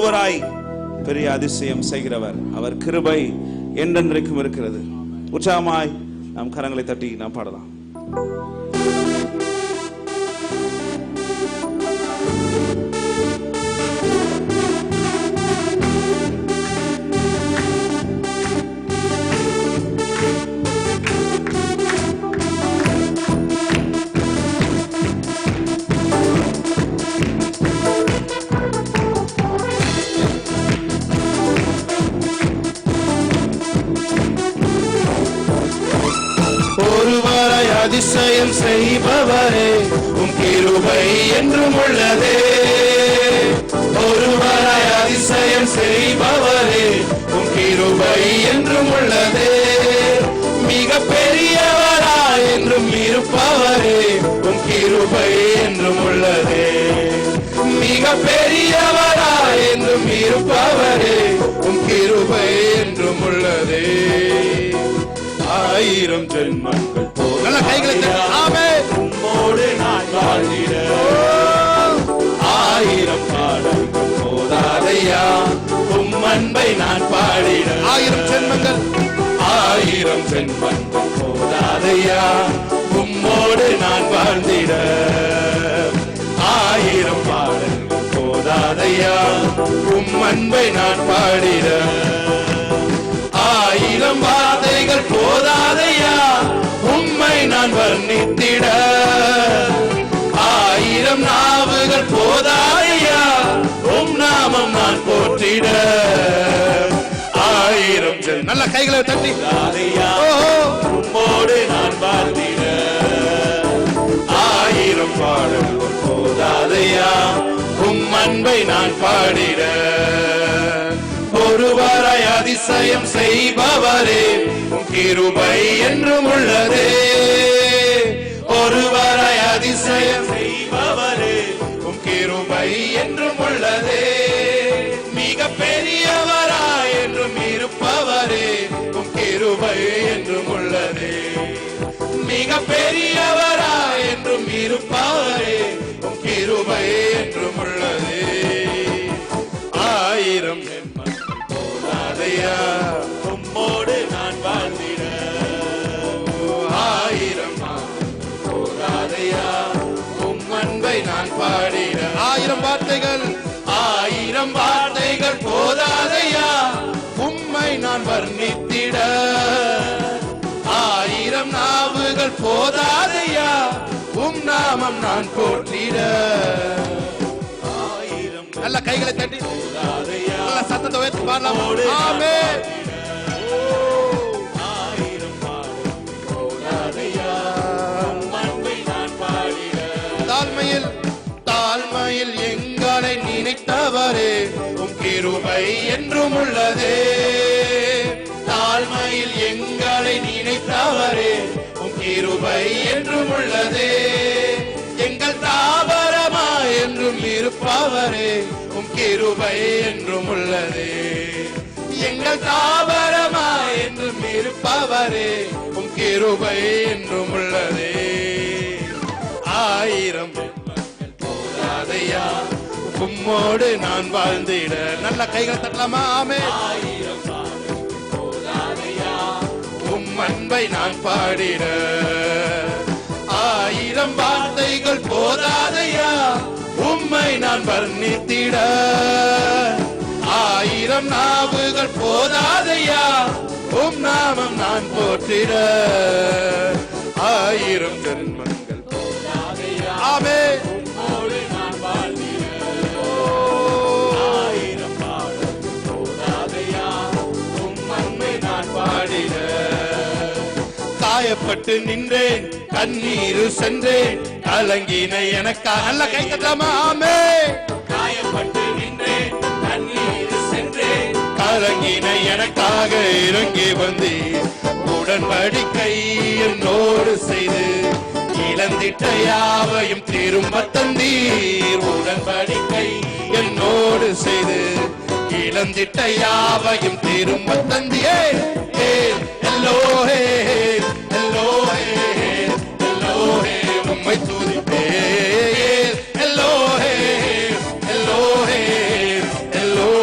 ஒருவராய் பெரிய அதிசயம் செய்கிறவர். அவர் கிருபை என்றென்றைக்கும் இருக்கிறது. உற்சாகமாய் நாம் கரங்களை தட்டி நாம் பாடலாம். அதிசயம் செய்பவரே உம் கிருபை என்றும் உள்ளதே. ஒருவராய் அதிசயம் செய்பவரே உம் கிருபை என்றும் உள்ளதே. மிக பெரியவராய் என்றும் இருப்பவரே உம் கிருபை என்றும் உள்ளதே. மிக பெரியவராய் என்றும் இருப்பவரே உம் கிருபை என்றும் உள்ளதே. ஆயிரம் ஜென்மங்கள் நல்ல கைகளை உம்மோடு நான் வாழ்ந்திட ஆயிரம் பாடல்கள் போதாதையா உம் அன்பை நான் பாடிட. ஆயிரம் ஜென்மங்கள் போதாதையா உம்மோடு நான் வாழ்ந்திட. ஆயிரம் பாடல்கள் போதாதையா உம் அன்பை நான் பாடிட. ஆயிரம் வார்த்தைகள் போதாதையா உம்மை நான் வர்ணித்திட. ஆயிரம் நாவுகள் போதாதையா உம் நாமம் நான் போற்றிட. ஆயிரம் நல்ல கைகளை தட்டி உம்மோடு நான் வாழ்ந்திட. ஆயிரம் பாடல்கள் போதாதையா உம் அன்பை நான் பாடிட. ஒருவராய் அதிசயம் செய்பவரே உம் கிருபை என்றும் உள்ளதே. ஒருவராய் அதிசயம் செய்பவரே உம் கிருபை என்றும் உள்ளதே. மிக பெரியவராய் என்றும் இருப்பவரே உம் கிருபை என்றும் உள்ளதே. மிக பெரியவராய் என்றும் இருப்பவரே உம் கிருபை என்றும் உள்ளதே. ஆயிரம் உம்மோடு நான் வாழ்ந்திட. ஆயிரம் போதாதையா உம் அன்பை நான் பாடிட. ஆயிரம் வார்த்தைகள் போதாதையா உம்மை நான் வர்ணித்திட. ஆயிரம் நாவுகள் போதாதையா உம் நாமம் நான் போற்றிட. நல்ல கைகளை தட்டி நல்ல சத்தத்தை உயர்த்தி பாடலாம். ஆமென். ஆயிரம் போதாதையா உம் அன்பை நான் பாடிட. தாழ்மையில் எங்களை நினைத்தவரே உம் கிருபை என்றும் உள்ளதே. தாழ்மையில் எங்களை நினைத்தவரே உம் கிருபை என்றும் உள்ளதே. எங்கள் தாவரமா என்றும் இருப்பவரே உம் கிருபை என்றும் உள்ளதே. எங்கள் தாவரமா என்றும் இருப்பவரே உம் கிருபை என்றும் உள்ளதே. ஆயிரம் போதாதையா உம்மோடு நான் வாழ்ந்திட. நல்ல கைகளை தட்டலாமா? ஆமென். ஆயிரம் போதாதையா உம் அன்பை நான் பாடிட. ஆயிரம் வார்த்தைகள் போதாதையா உம்மை நான் வர்ணித்திட. ஆயிரம் நாவுகள் போதாதையா உம் நாமம் நான் போற்றிட. ஆயிரம் ஜென்மங்கள் போதாதையா ஆமென் உம்மோடு நான் வாழ்ந்திட. ஆயிரம் பாடல்கள் போதாதையா உம் அன்பை நான் பாடிட. காயப்பட்டு நின்றேன் கண்ணீரு சென்றேன் கலங்கின எனக்கா. நல்ல கை தட்டலாமா? ஆமென். காயப்பட்டு நின்றேன் கண்ணீரு சென்றேன் கலங்கின எனக்காக இறங்கி வந்தீர். உடன்படிக்கை என்னோடு செய்து இழந்திட்ட யாவையும் திரும்ப தந்தீர். உடன்படிக்கை என்னோடு செய்து இழந்திட்ட யாவையும் திரும்ப தந்தீர். எல்லோஹே எல்லோஹே எல்லோஹே உம்மை துதிப்பேன். எல்லோஹே எல்லோஹே எல்லோஹே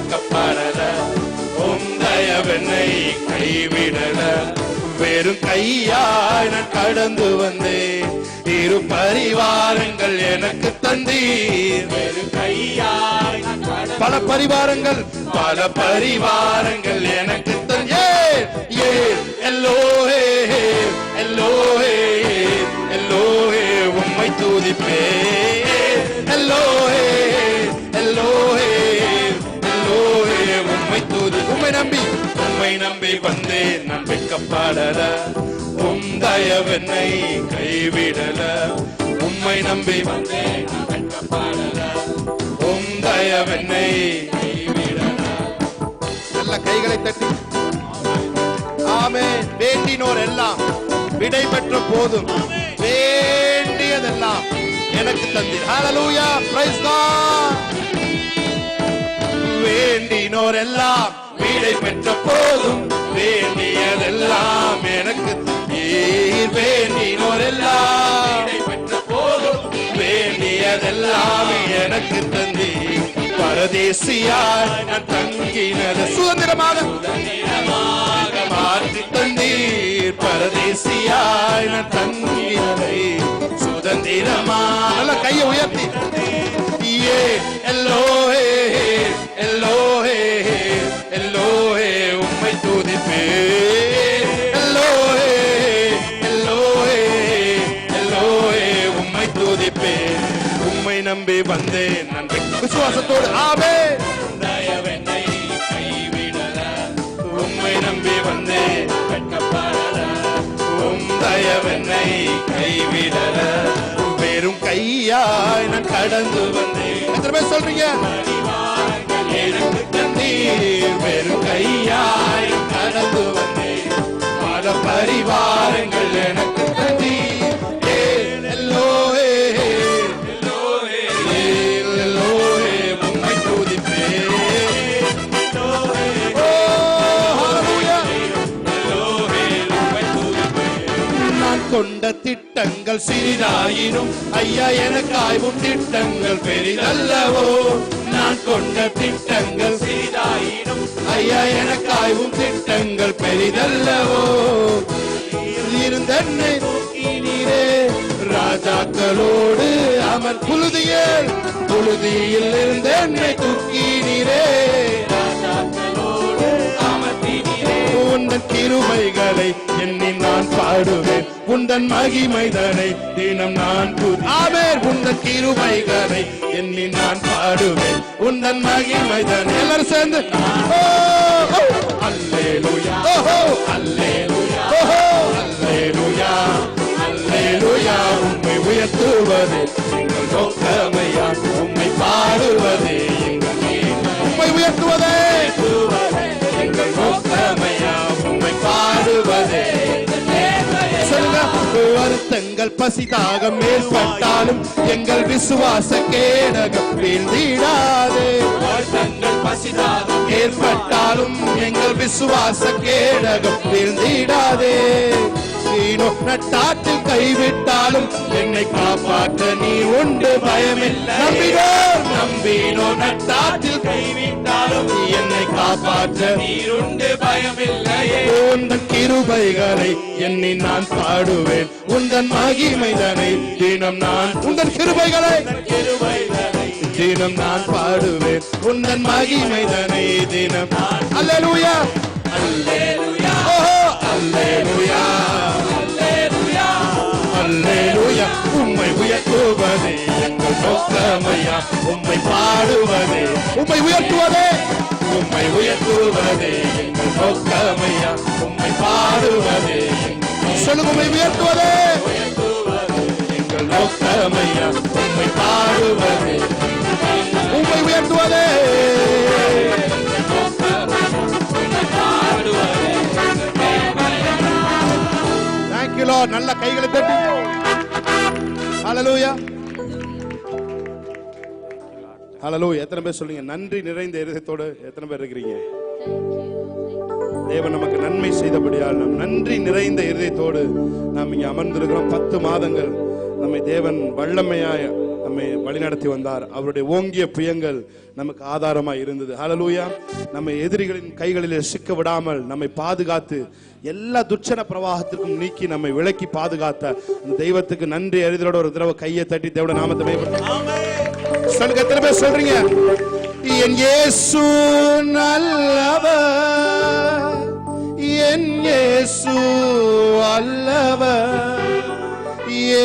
வெட்கப்படல, உம் தயவென்னை கைவிடல. வெறும் கையாய் நான் கடந்து வந்தேன், இரு பரிவாரங்கள் எனக்கு தந்தீர். வெறும் கையாய் பல பரிவாரங்கள் எனக்கு தந்தீர். எல்லோஹே எல்லோஹே எல்லோஹே உம்மை துதிப்பேன். எல்லோஹே எல்லோஹே எல்லோஹே உம்மை துதி. உம்மை நம்பி வந்தேன், நான் வெட்கப்படல, உம் தயவென்னை கைவிடல. உம்மை நம்பி வந்தேன், நான் வெட்கப்படல, உம் தயவென்னை கைவிடல. நல்ல கைகளை தட்டி ஆமென். வேண்டினோர் எல்லாம் விடை பெற்ற போதும் வேண்டியதெல்லாம் எனக்கு தந்தீர். ஹல்லேலூயா, பிரைஸ் காட். வேண்டினோர் எல்லாம் விடை பெற்ற போதும் வேண்டியதெல்லாம் எனக்கு தந்தீர். வேண்டினோர் எல்லாம் விடை பெற்ற போதும் வேண்டியதெல்லாம் எனக்கு தந்தீர். பரதேசியாய் நான் தங்கினது சுதந்திரமாக மாற்றி தந்தீர். பரதேசியாய் நான் தங்கினதை சுதந்திரமாக. நல்ல கையை உயர்த்தி எல்லோஹே எல்லோஹே எல்லோஹே உம்மை துதிப்பேன். எல்லோஹே எல்லோஹே எல்லோஹே உம்மை துதிப்பேன். உம்மை நம்பி வந்தேன், நான் விசுவாசத்தோடு. ஆமென். தயவென்னை கைவிடல, உம்மை நம்பி வந்தேன், வெட்கப்படல, உம் தயவென்னை கைவிடல. வெறும் கையாய் நான் கடந்து வந்தேன். எத்தனை பேர் சொல்றீங்க? எனக்கு தந்தீர். வெறும் கையாய் கடந்து வந்தேன், பல பரிவாரங்கள் எனக்கு தந்தீர். எல்லோஹே எல்லோஹே எல்லோஹே உம்மை துதிப்பேன். ஓ ஹல்லேலூயா, எல்லோஹே உம்மை துதிப்பேன். நான் கொண்ட திட்டங்கள் சிறிதாயினும் ஐயா எனக்காயும் திட்டங்கள் பெரிதல்லவோ. நான் கொண்ட திட்டங்கள் சிறிதாயினும் ஐயா எனக்காயும் திட்டங்கள் பெரிதல்லவோ. இருந்தென்னை தூக்கினீரே ராஜாக்களோடு அமர் புழுதியில் இருந்து என்னை தூக்கினீரே. ராஜாக்களோடு அமர்த்தினீரே. உந்தன் கிருபைகளை எண்ணி நான் பாடுவேன், உந்தன் மகிமைதனை தினம் நான் ஆமென். உந்தன் கிருபைகளை எண்ணி நான் பாடுவேன், உந்தன் மகிமைதனை. எல்லாரும் சேர்ந்து அல்லேலூயா அல்லேலூயா அல்லேலூயா அல்லேலூயா. உம்மை உயர்த்துவது எங்கள் நோக்கமையா, உம்மை பாடுவது எங்கள் உம்மை உயர்த்துவதே எங்கள் நோக்கமையா, உம்மை பாடுவதே. வருத்தங்கள் பசிதாகம் ஏற்பட்டாலும் எங்கள் விசுவாச கேடகம் வீழ்ந்திடாதே. வருத்தங்கள் பசிதாகம் ஏற்பட்டாலும் எங்கள் விசுவாச கேடகம் வீழ்ந்திடாதே. நீனோ நட்டாற்றில் கைவிட்டாலும் என்னை காப்பாற்ற நீ உண்டு, பயமில்லை. நம்பினோ நட்டாற்றில் கைவிட்டாலும் என்னை காப்பாற்ற நீர் உண்டு, பயமில்லையே. உந்தன் கிருபைகளை எண்ணி நான் பாடுவேன், உந்தன் மகிமைதனை தினம் நான். உந்தன் கிருபைகளை தினம் நான் பாடுவேன், உந்தன் மகிமைதனை தினம். அல்லேலூயா அல்லேலூயா அல்லேலூயா அல்லேலூயா அல்லேலூயா. உம்மை உயர்த்துவதே எங்கள் நோக்கமையா, உம்மை பாடுவதே உம்மை உயர்த்துவதே உம்மை உயர்த்துவதே எங்கள் நோக்கமையா, உம்மை பாடுவதே. சொல்லுங்க, உம்மை உயர்த்துவதே எங்கள் நோக்கமையா, உம்மை பாடுவதே உம்மை உயர்த்துவதே. Thank you Lord. நல்ல கைகளை தட்டி ஹல்லேலூயா ஹல்லேலூயா. எத்தனை பேர் சொல்றீங்க நன்றி நிறைந்த இருதயத்தோடு? எத்தனை பேர் இருக்கிறீங்க? தேவன் நமக்கு நன்மை செய்தபடியால் நாம் நன்றி நிறைந்த இருதயத்தோடு நாம் இங்கே அமர்ந்திருக்கிறோம். 10 மாதங்கள் நம்மை தேவன் வல்லமையாய் நம்மை நம்மை வழிநடத்தி வந்தார். அவருடைய ஓங்கிய புயங்கள் நமக்கு ஆதாரமாய் இருந்தது. ஹல்லேலூயா. நம்மை எதிரிகளின் கைகளிலே சிக்க விடாமல் நம்மை பாதுகாத்து எல்லா துச்சன பிரவாகத்திற்கும் நீக்கி நம்மை விலக்கி பாதுகாத்த அந்த தெய்வத்துக்கு நன்றி அறிதலோட ஒரு தடவை கையை தட்டி தேவனுடைய நாமத்தை மேம்படுத்துங்க. சொல்லுங்க, எத்தனை பேர் சொல்றீங்க? என் இயேசு நல்லவர், என் இயேசு அல்லவர்,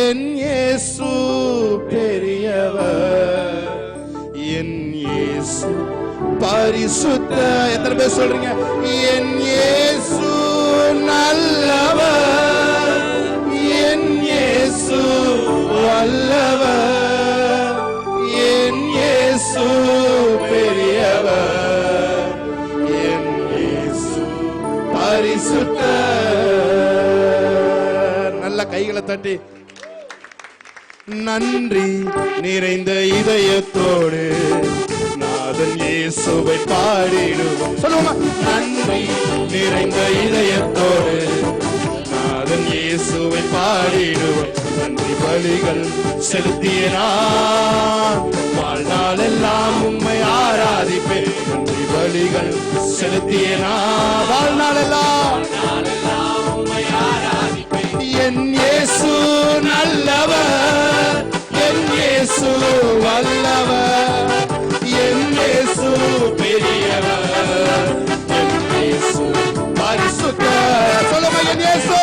என் இயேசு பெரியவர், என் இயேசு பரிசுத்த. எத்தனை பேர் சொல்றீங்க? என் இயேசு நல்லவர், என் இயேசு வல்லவர், என் இயேசு பெரியவர், என் இயேசு பரிசுத்த. நல்ல கைகளை தட்டி நன்றி நிறைந்த இதயத்தோடு நாதன் இயேசுவை பாடிடுவோம். சொல்லுவோமா? நன்றி நிறைந்த இதயத்தோடு நாதன் இயேசுவை பாடிடுவோம். நன்றி பலிகள் செலுத்திய நான் வாழ்நாள் எல்லாம் உம்மை ஆராதிப்பேன். நன்றி பலிகள் செலுத்திய நான் வாழ்நாள் எல்லாம் உம்மை ஆராதிப்பேன். என் இயேசு நல்லவர், என் இயேசு வல்லவர், என் இயேசு பெரியவர், என் இயேசு பரிசுத்தர். சொல்லுங்க, என் இயேசு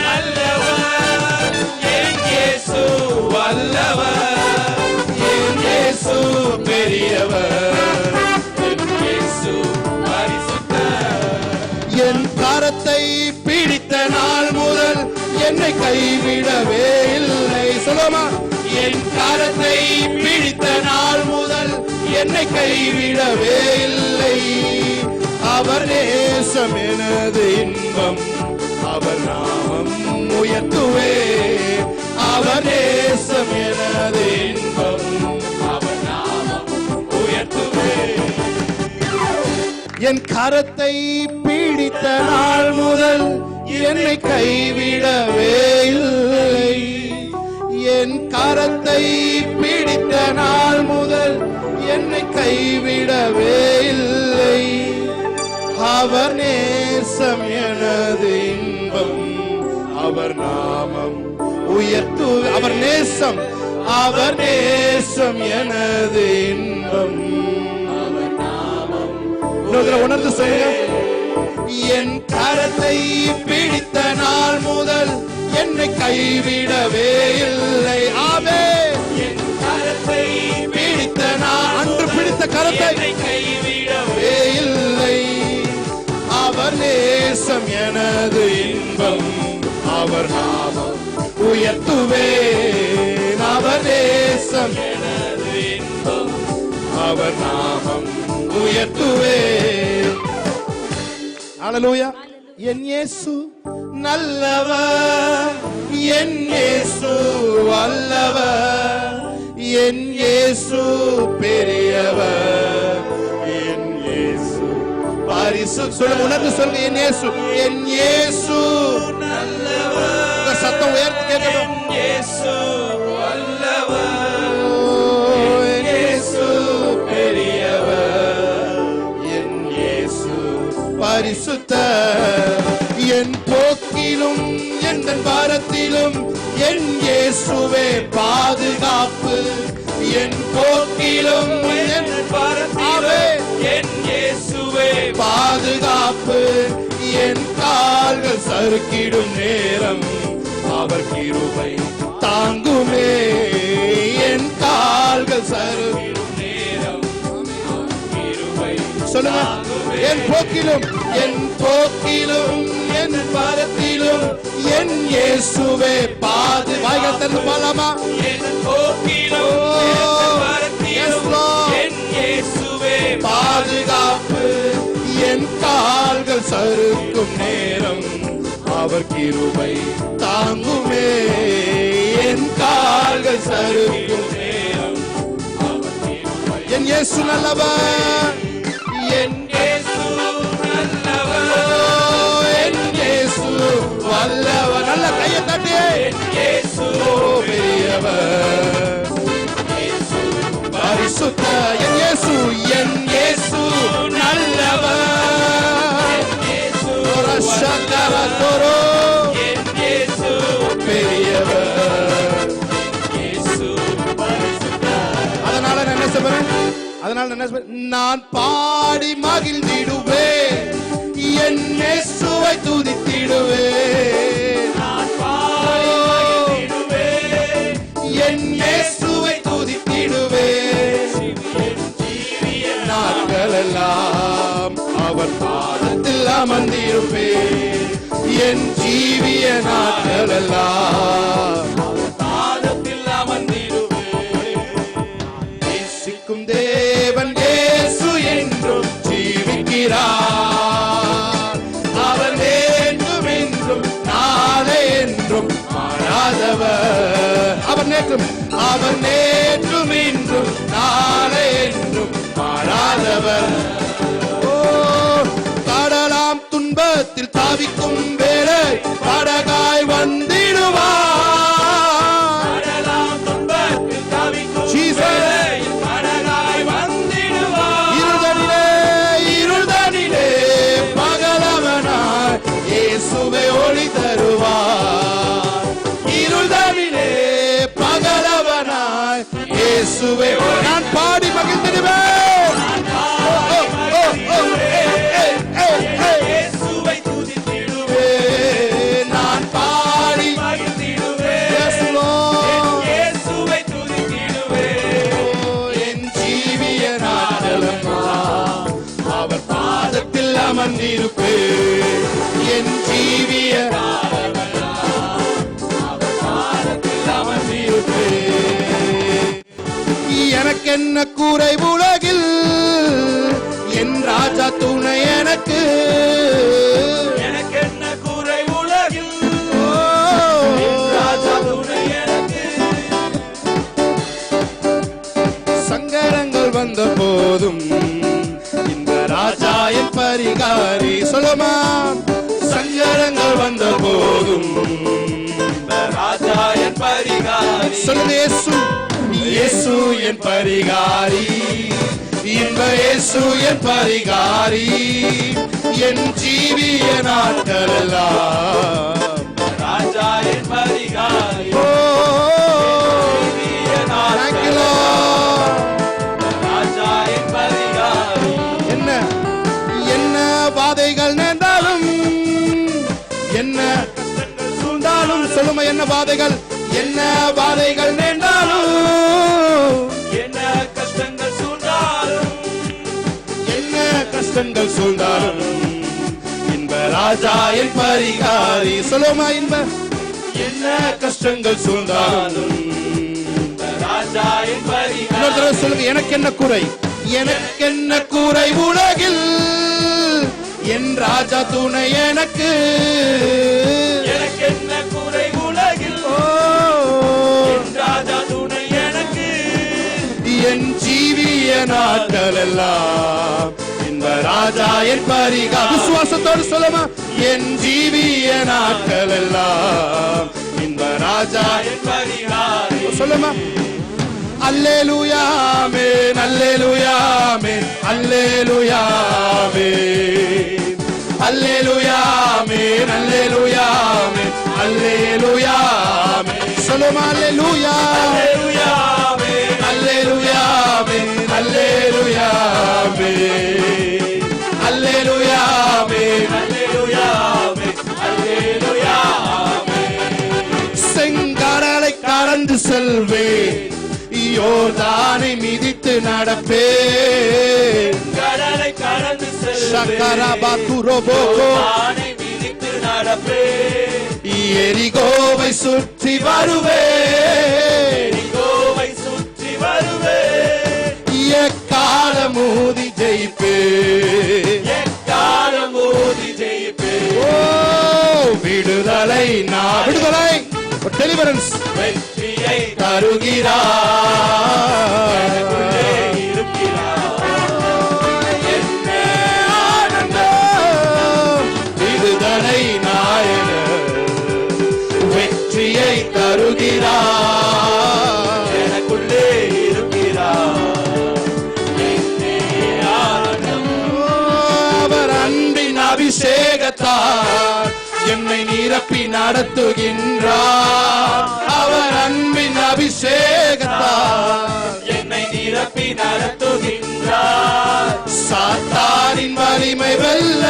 நல்லவர், என் இயேசு வல்லவர், என் இயேசு பெரியவர், என் இயேசு பரிசுத்தர். என் கரத்தை பிடித்த நாள் முதல் என்னை கைவிடவே இல்லை. சொல்லுமா? என் கரத்தை பிடித்த நாள் முதல் என்னை கைவிடவே இல்லை. அவர் நேசம் எனது இன்பம், அவர் நாமம் உயர்த்துவே. அவர் நேசம் எனது இன்பம், அவர் நாமம் உயர்த்துவே. என் கரத்தை பிடித்த நாள் முதல் என்னை கைவிடவே இல்லை. என் கரத்தை பிடித்த நாள் முதல் என்னை கைவிடவே இல்லை. அவர் நேசம் எனது இன்பம், அவர் நாமம் உயர்த்து. அவர் நேசம், அவர் நேசம் எனது இன்பம், அவர் நாமம் உணர்ந்து சொல்லுங்க. என் கரத்தை பிடித்த நாள் முதல் என்னை கைவிடவே இல்லை. ஆமே. என் கரத்தை பிடித்த நாள், அன்று பிடித்த கரத்தை கைவிடவே இல்லை. அவர் நேசம் எனது இன்பம், அவர் நாமம் உயர்த்துவேன். அவர் நேசம் எனது இன்பம், அவர் நாமம் உயர்த்துவேன். ஹல்லேலூயா. என் இயேசு நல்லவர், என் இயேசு வல்லவர், என் இயேசு பெரியவர், என் இயேசு பரிசுத்தர். சொல்லுங்க, உணர்ந்து சொல்லுங்க. என் இயேசு, என் இயேசு நல்லவர். சத்தம் உயர்த்தி கேட்கணும். இயேசு வல்லவர், என் இயேசு பெரியவர், என் இயேசு பரிசுத்தர். என் போக்கிலும் என் பாரத்திலும் என் இயேசுவே பாதுகாப்பு. என் போக்கிலும் என் பாரத்திலும் என் இயேசுவே பாதுகாப்பு. என் கால்கள் சறுக்கிடும் நேரம் அவர் கிருபை தாங்குமே. என் கால்கள் சறுக்கிடும் நேரம் கிருபை. சொல்லுங்க. என் போக்கிலும் என் பாரத்திலும் என் இயேசுவே பாது. வாய்கள் திறந்து பாடலாமா? என் போக்கிலும் என் இயேசுவே பாதுகாப்பு. என் கால்கள் சறுக்கும் நேரம் அவர் கிருபை தாங்குமே. என் கால்கள் சறுக்கும் நேரம் அவர் கிருபை. என் இயேசு நல்லவர், என் இயேசு நல்லவர், என் இயேசு வல்லவர். நல்ல கையை தட்டி. என் இயேசு பெரியவர், பரிசுத்த என் இயேசு நல்லவர். ரஷகரதோரோ பெரியவர். அதனால நான் என்ன சொல்றேன்? நான் பாடி மகிழ்ந்திடுவேன், என் இயேசுவை துதித்திடுவேன். என் இயேசுவை துதித்திடுவேன். நாட்களெல்லாம் அவர் பாதத்தில் அமர்ந்திருப்பேன். என் ஜீவிய நாட்களெல்லாம் பாதத்தில் அமர்ந்திருப்பேன். நேசிக்கும் தேவன் இயேசு என்றும் ஜீவிக்கிறார். அவர் வேண்டும் என்றும் நாளை என்றும் மாறாதவர். அவர் நேற்றும் இன்றும் நாளை என்றும் மாறாதவர். கடலாம் துன்பத்தில் தாவிக்கும் வேளை படகாய் வந்திடுவார். இருதனிலே பகலவனாய் இயேசுவை ஒளி தருவார். இருதனிலே பகலவனாய் இயேசுவை நான் பாடி மகிழ்ந்திடுவேன். நான் பாடி என் ஜீவிய நாட்களெல்லாம் அவர் பாதத்தில் அமர்ந்திருப்பேன். என் ஜீவிய எனக்கென்ன கூரை உலகில், என் ராஜா துணை எனக்கு. எனக்கென்ன கூரை உலகில், ராஜா துணை எனக்கு. சங்கடங்கள் வந்த போதும் இந்த ராஜா என் பரிகாரி. சொல்லுமா, சங்கடங்கள் வந்த போதும் இந்த ராஜா என் பரிகாரி. சொல்லுங்க, இயேசு என் பரிகாரி. இன்ப இயேசு என் பரிகாரி. என் ஜீவிய நாட்களெல்லாம் ராஜா என் பரிகாரி. ராஜா என் பரிகாரி. என்ன வாதைகள் நேர்ந்தாலும், என்ன கஷ்டங்கள் சூழ்ந்தாலும். சொல்லுமா, என்ன வாதைகள் நேர்ந்தாலும், என்ன கஷ்டங்கள் சூழ்ந்தாலும், என்ன கஷ்டங்கள் சூழ்ந்தாலும் இன்ப ராஜா என் பரிகாரி. சொல்லுமா, என்ன கஷ்டங்கள் சூழ்ந்தாலும் ராஜா என் பரிகாரி. சொல்லுங்க, எனக்கு என்ன கூரை உலகில், என் ராஜா துணை எனக்கு. எனக்கென்ன கூரை உலகில், என் ராஜா துணை எனக்கு. என் ஜீவிய நாட்களெல்லாம் இந்த ராஜா என் பரிகாரி. விசுவாசத்தோடு சொல்லுமா, என் ஜீவிய நாட்களெல்லாம் இந்த ராஜா என் பரிகாரி. சொல்லுமா, அல்லேலூயா ஆமென், அல்லேலூயா ஆமென், அல்லேலூயா ஆமென், அல்லேலூயா ஆமென், அல்லேலூயா ஆமென், அல்லேலூயா ஆமென். சொல்லுமா, அல்லேலூயா அல்லேலூயா ஆமென், அல்லேலூயா ஆமென், அல்லேலூயா ஆமென், அல்லேலூயா ஆமென், அல்லேலூயா ஆமென், அல்லேலூயா ஆமென். செங்கடலை கடந்து செல்வேன், யோர்தானை மிதித்து நடப்பேன். கடலை கடந்து சக்கரபாத்துரோபோகோ யோர்தானை மிதித்து நடப்பேன். எரிகோவை சுற்றி வருவேன், எரிகோவை சுற்றி வருவேன். எக்காலம் ஊதி ஜெயிப்பேன், எக்காலம் ஊதி ஜெயிப்பேன். ஓ விடுதலை டெலிவரன்ஸ் வெற்றியை தருகிறார். எனக்குள்ளே இருக்கிறார். என்ன ஆனந்தம், விடுதலை நாயகர் வெற்றியை தருகிறார். எனக்குள்ளே இருக்கிறார். அபிஷேகத்தார் என்னை நிரப்பி நடத்துகின்றார். அவர் அன்பின் அபிஷேகத்தார் என்னை நிரப்பி நடத்துகின்றார். சாத்தானின் வலிமை வெல்ல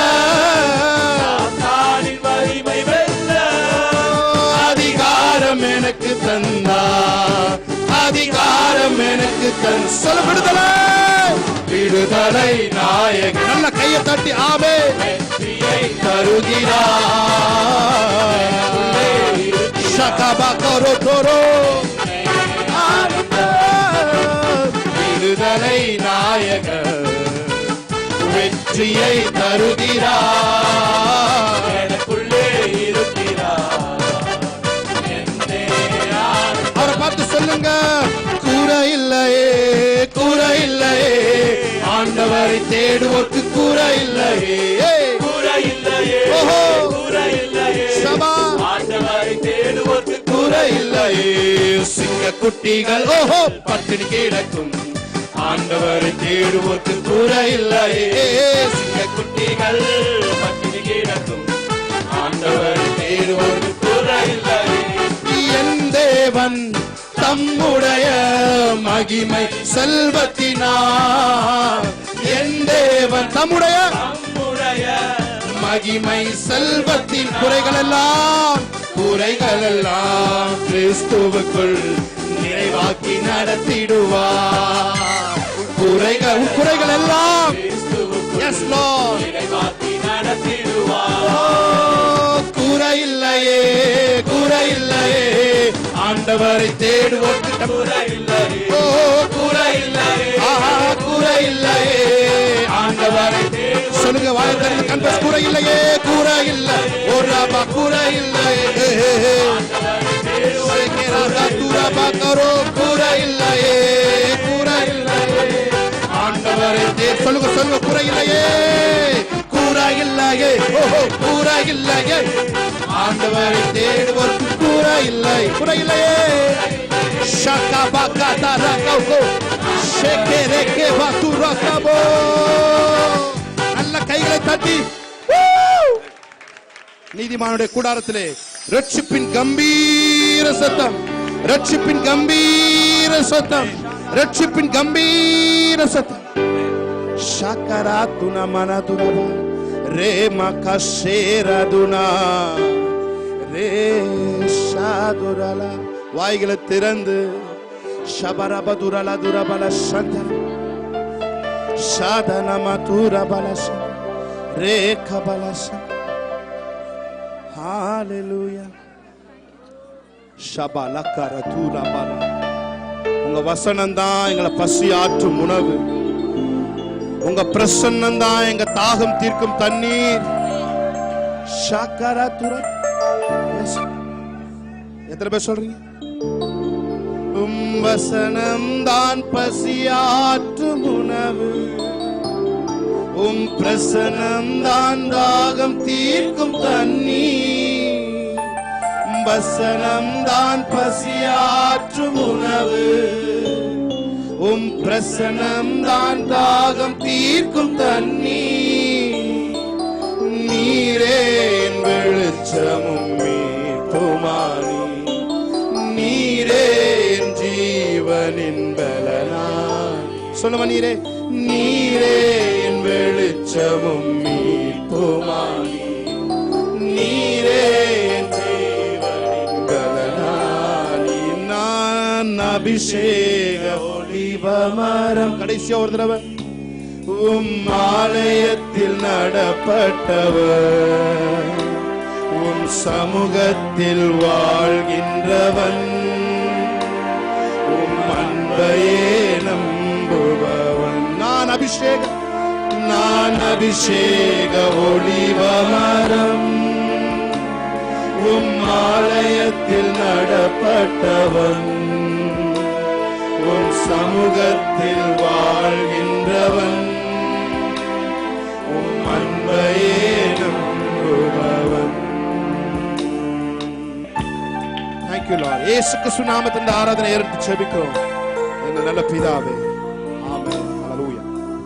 சாத்தானின் வலிமை வெல்ல அதிகாரம் எனக்கு தந்தார். அதிகாரம் எனக்கு சொல்ல விடுதலை விடுதலை நாயகன். நல்ல கையை தட்டி ஆமே வெற்றியை தருகிறார். ஷகபகரோ தோரோ விடுதலை நாயகன் வெற்றியை தருகிறார். எனக்குள்ளே இருக்கிறார். என்னே அவரை பார்த்து சொல்லுங்க, கூரை இல்லையே கூரை இல்லையே, ஆண்டவரை தேடுவோர்க்கு கூரை இல்லையே. கூரை இல்லையே ஓஹோ. கூரை இல்லையே சபா ஆண்டவரை தேடுவோர்க்கு கூரை இல்லையே. சிங்க குட்டிகள் ஓஹோ பட்டினி கிடக்கும், ஆண்டவரை தேடுவோர்க்கு கூரை இல்லையே. சிங்க குட்டிகள் பட்டினி கிடக்கும், ஆண்டவரை தேடுவோர்க்கு கூரை இல்லையே. என் தேவன் தம்முடைய மகிமை செல்வத்தினார். என் தேவன் தம்முடைய நம்முடைய மகிமை செல்வத்தின் குறைகளெல்லாம் கிறிஸ்துவுக்குள் நிறைவாக்கி நடத்திடுவார். குறைகள் எல்லாம் எஸ் லார்ட் நிறைவாக்கி நடத்திடுவார். கூரை இல்லையே கூரை இல்லையே, ஆண்டவரை தேடுவோர்க்கு கூரை இல்லையே ஓ கூரை இல்லையே ஆஹா கூரை இல்லையே. ஆண்டவரை சொல்லுங்க, வாயை திறந்து கன்ஃபஸ், கூரை இல்லையே கூரை இல்லை. ஒரு ரபா கூரை இல்லையே. கூரை இல்லையே கூரை இல்லையே. ஆண்டவரை சொல்லுங்க சொல்லுங்க, கூரை இல்லையே கூரை இல்லையே. ஓஹோ கூரை இல்லையே. ஆண்டவரை தேடுவோர்க்கு கூரை இல்லை கூரை இல்லையே. ஷகா பகா தரகோ ஷேகே ரேகே பதுரகபோ. நல்ல கைகளை தட்டி நீதிமானுடைய கூடாரத்திலே ரட்சிப்பின் கம்பீர சத்தம், ரட்சிப்பின் கம்பீர சத்தம், ரட்சிப்பின் கம்பீர சத்தம். ஷகராதுனா மனதுரபா ரே மகஷேரதுனா ரே ஷாதுரலா. வாய்களை திறந்து ஷபரபதுரல துரபல சந்த ஷாதனமதுரபல ரே கபல சந்த. ஹalleluya. ஷபலகரதுரபல. உங்க வசனம் தான் எங்களை பசி ஆற்றும் உணவு. உங்க பிரசன்னம் தான் எங்க தாகம் தீர்க்கும் தண்ணீர். ஷகரதுர. எத்தனை பேர் சொல்றீங்க? வசனம் தான் பசியாற்றும் உணவு, உம் பிரசனம் தான் தாகம் தீர்க்கும் தண்ணீர். வசனம் தான் பசியாற்றும் உணவு, உம் பிரசனம் தான் தாகம் தீர்க்கும் தண்ணீர். நீரே என் வெளிச்சமும் மீட்புமானி, நீரே என் ஜீவனின் பலனாய். சொல்லுமா, நீரே நீரே என் வெளிச்சமும் மீட்புமானி, நீரே என் ஜீவனின் பலனாய். நான் அபிஷேக ஒளிவமரம். கடைசியா ஒரு தடவை. உம் ஆலயத்தில் நடப்பட்டவர், உம் சமூகத்தில் வாழ்கின்றவன், உம் அன்பையே நம்புபவன். நான் அபிஷேக ஒளிவமரம், உம் ஆலயத்தில் நடப்பட்டவன், உம் சமூகத்தில் வாழ்கின்றவன், உம் அன்பையே நம்புபவன். Thank you Lord. இயேசு கிறிஸ்து நாமத்தில் ஆராதனை ஏற்று ஜெபிக்கிறோம். எங்கள் நல்ல பிதாவே. ஆமென். ஹல்லேலூயா.